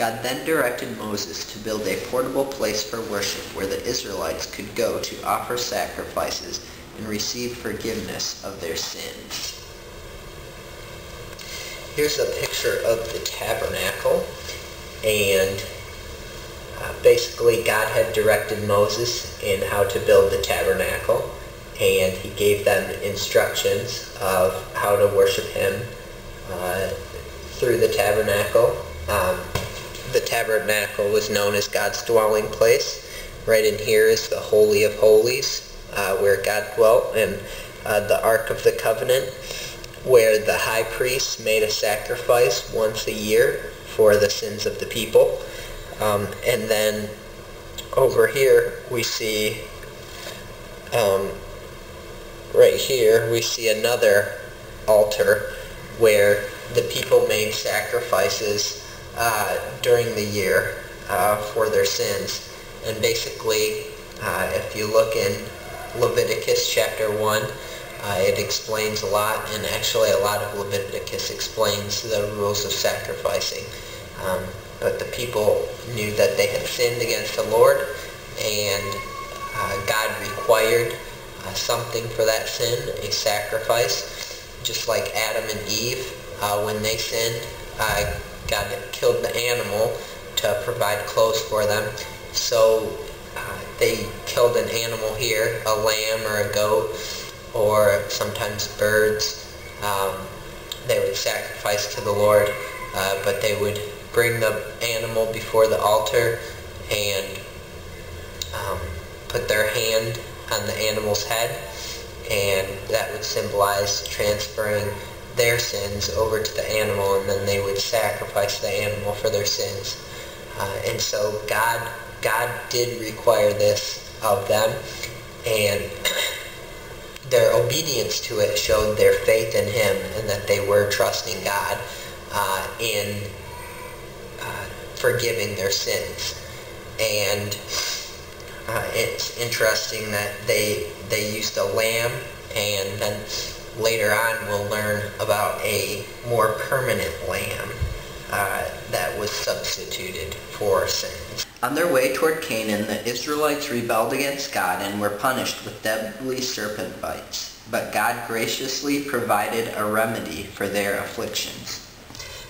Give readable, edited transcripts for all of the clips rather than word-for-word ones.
God then directed Moses to build a portable place for worship where the Israelites could go to offer sacrifices and receive forgiveness of their sins. Here's a picture of the tabernacle, and basically God had directed Moses in how to build the tabernacle, and he gave them instructions of how to worship him through the tabernacle. The tabernacle was known as God's dwelling place. Right in here is the Holy of Holies, where God dwelt, and the Ark of the Covenant, where the high priest made a sacrifice once a year for the sins of the people. And then over here we see, right here we see another altar where the people made sacrifices during the year for their sins. And basically, if you look in Leviticus chapter 1, it explains a lot, and actually a lot of Leviticus explains the rules of sacrificing. But the people knew that they had sinned against the Lord, and God required something for that sin, a sacrifice. Just like Adam and Eve, when they sinned, God killed the animal to provide clothes for them. So they killed an animal here, a lamb or a goat, or sometimes birds. They would sacrifice to the Lord, but they would bring the animal before the altar and put their hand on the animal's head, and that would symbolize transferring their sins over to the animal, and then they would sacrifice the animal for their sins. And so God did require this of them, and their obedience to it showed their faith in him, and that they were trusting God in forgiving their sins. And it's interesting that they used a lamb, and then later on we'll learn about a more permanent lamb that was substituted for sins. On their way toward Canaan, the Israelites rebelled against God and were punished with deadly serpent bites. But God graciously provided a remedy for their afflictions.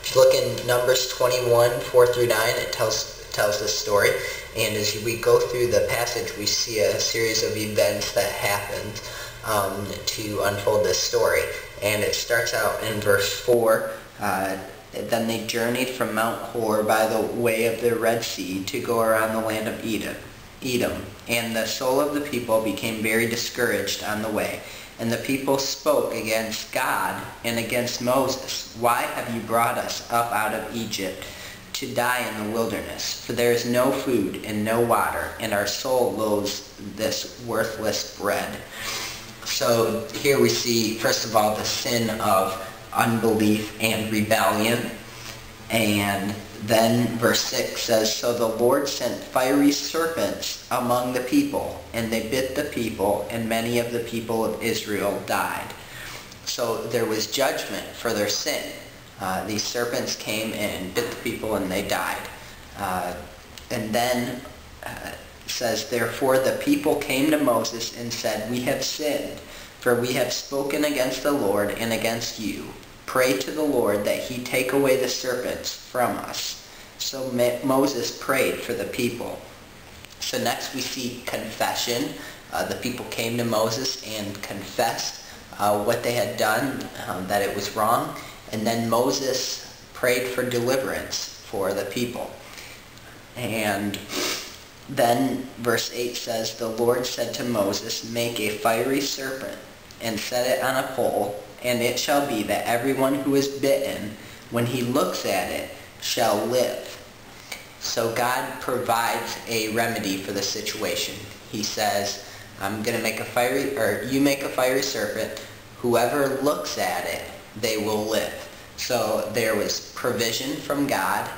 If you look in Numbers 21, 4 through 9, it tells this story. And as we go through the passage, we see a series of events that happened to unfold this story. And it starts out in verse 4. Then they journeyed from Mount Hor by the way of the Red Sea to go around the land of Edom. And the soul of the people became very discouraged on the way. And the people spoke against God and against Moses. "Why have you brought us up out of Egypt to die in the wilderness? For there is no food and no water, and our soul loathes this worthless bread." So here we see, first of all, the sin of unbelief and rebellion. And then verse 6 says, "So the Lord sent fiery serpents among the people, and they bit the people, and many of the people of Israel died." So there was judgment for their sin. These serpents came and bit the people, and they died. And then it says, "Therefore the people came to Moses and said, 'We have sinned, for we have spoken against the Lord and against you. Pray to the Lord that he take away the serpents from us.' So Moses prayed for the people." So next we see confession. The people came to Moses and confessed what they had done, that it was wrong. And then Moses prayed for deliverance for the people. And then verse 8 says, "The Lord said to Moses, 'Make a fiery serpent and set it on a pole, and it shall be that everyone who is bitten, when he looks at it, shall live.'" So God provides a remedy for the situation. He says, "I'm going to make you make a fiery serpent. Whoever looks at it, they will live." So there was provision from God,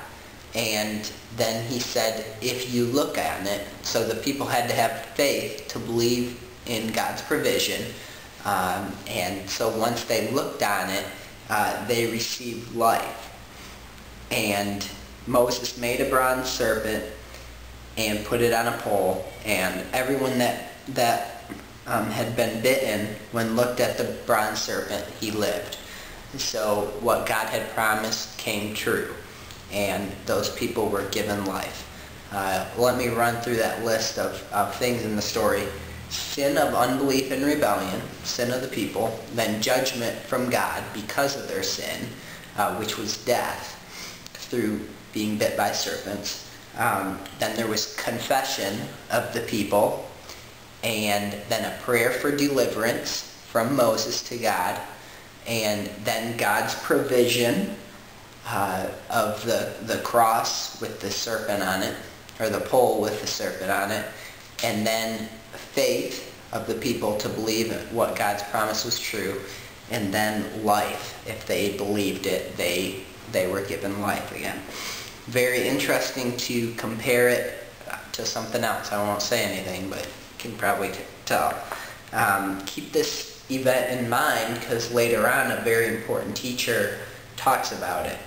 and then he said, if you look at it, so the people had to have faith to believe in God's provision. And so once they looked on it, they received life. And Moses made a bronze serpent and put it on a pole, and everyone that had been bitten, when looked at the bronze serpent, he lived. So what God had promised came true, and those people were given life. Let me run through that list of things in the story. Sin of unbelief and rebellion, sin of the people, then judgment from God because of their sin, which was death through being bit by serpents. Then there was confession of the people, and then a prayer for deliverance from Moses to God, and then God's provision of the cross with the serpent on it, or the pole with the serpent on it, and then faith of the people to believe what God's promise was true, and then life. If they believed it, they were given life again. Very interesting to compare it to something else. I won't say anything, but you can probably tell. Keep this event in mind, because later on a very important teacher talks about it.